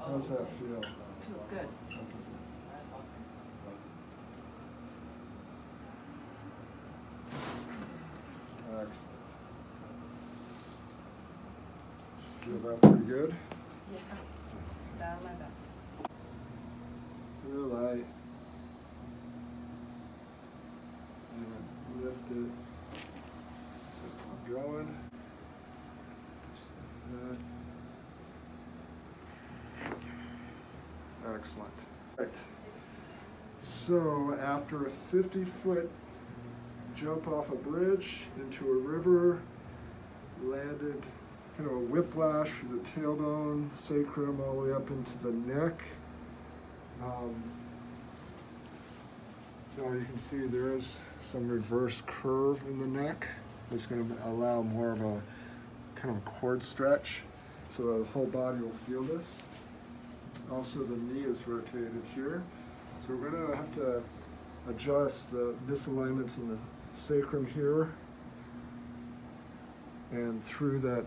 How's that feel? Feels good. Excellent. Feel that pretty good? Yeah. Down my back. Real light. And lift it. So I'm going. Just like that. Excellent. Right. So after a 50-foot jump off a bridge into a river, landed kind of a whiplash through the tailbone, sacrum, all the way up into the neck. So you can see there is some reverse curve in the neck. It's going to allow more of a kind of a cord stretch, so the whole body will feel this. Also, the knee is rotated here, so we're going to have to adjust the misalignments in the sacrum here and through that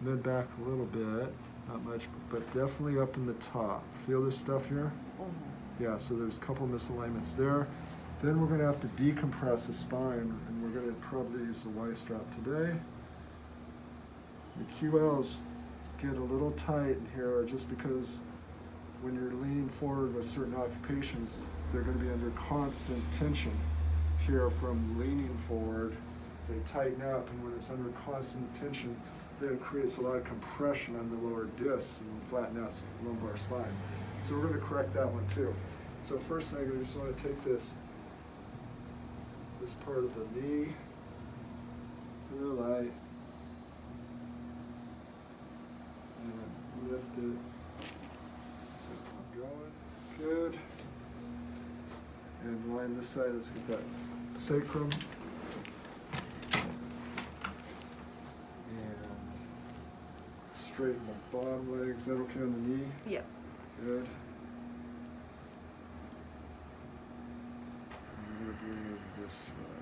mid back a little bit, not much, but definitely up in the top. Feel this stuff here? Mm-hmm. Yeah, so there's a couple misalignments there. Then we're going to have to decompress the spine, and we're going to probably use the Y strap today. The QLs get a little tight in here just because when you're leaning forward with certain occupations, they're going to be under constant tension here from leaning forward. They tighten up, and when it's under constant tension, then it creates a lot of compression on the lower discs and flatten out the lumbar spine. So we're going to correct that one too. So first thing, I just want to take this part of the knee, real light, and lift it. So I'm going. Good. And line this side. Let's get that sacrum. And straighten the bottom leg. Is that okay on the knee? Yep. Good. I'm going to bring it this way.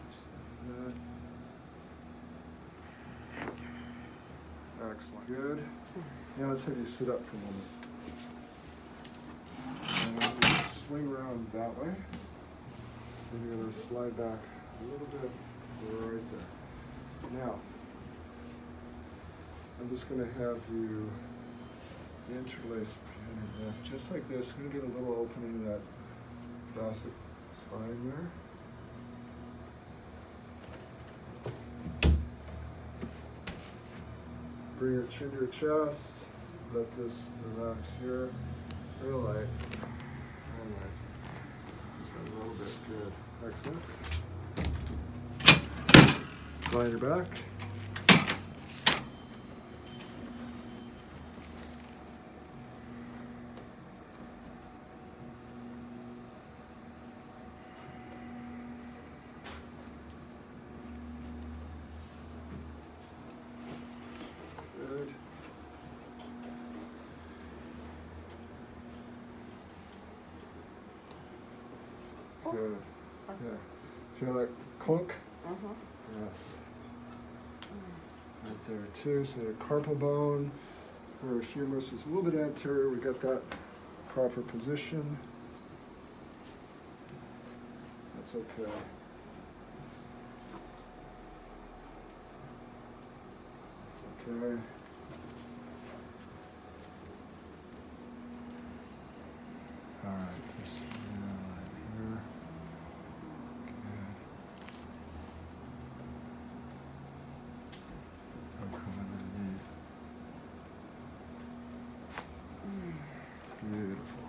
Just like that. Excellent. Good. Now let's have you sit up for a moment. And just swing around that way. And you're going to slide back a little bit right there. Now, I'm just going to have you interlace your neck just like this. We're going to get a little opening in that thoracic spine there. Bring your chin to your chest. Let this relax here. Real light. Real light. Just a little bit. Good. Excellent. Lie your back. Good. Good. Yeah. Feel that clunk? Uh-huh. Yes. Right there too. So your carpal bone, where humerus is a little bit anterior, we got that proper position. That's okay. That's okay. All right, this right here. Good. I'll come underneath. Beautiful.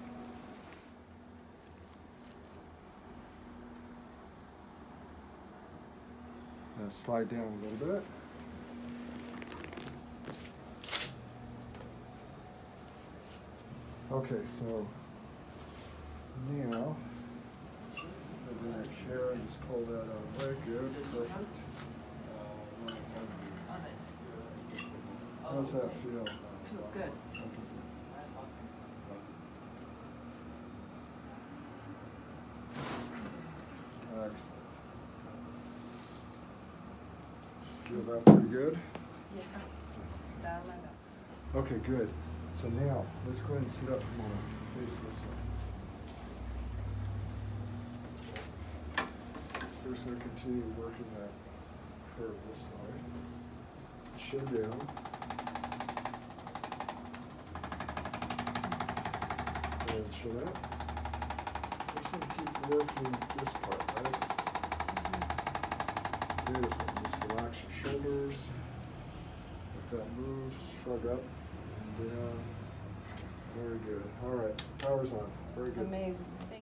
Now slide down a little bit. Okay, so now, bring that chair and just pull that out of the way. Good, perfect. How's that feel? Feels good. Excellent. Feel that pretty good? Yeah. Down my back. Okay, good. So now, let's go ahead and sit up for a moment. Face this way. So we're just going to continue working that curve this side. Chin down. And chin up. So we're just going to keep working this part, right? Beautiful. Just relax your shoulders. Let that move. Shrug up and down. Very good. All right. Power's on. Very good. Amazing.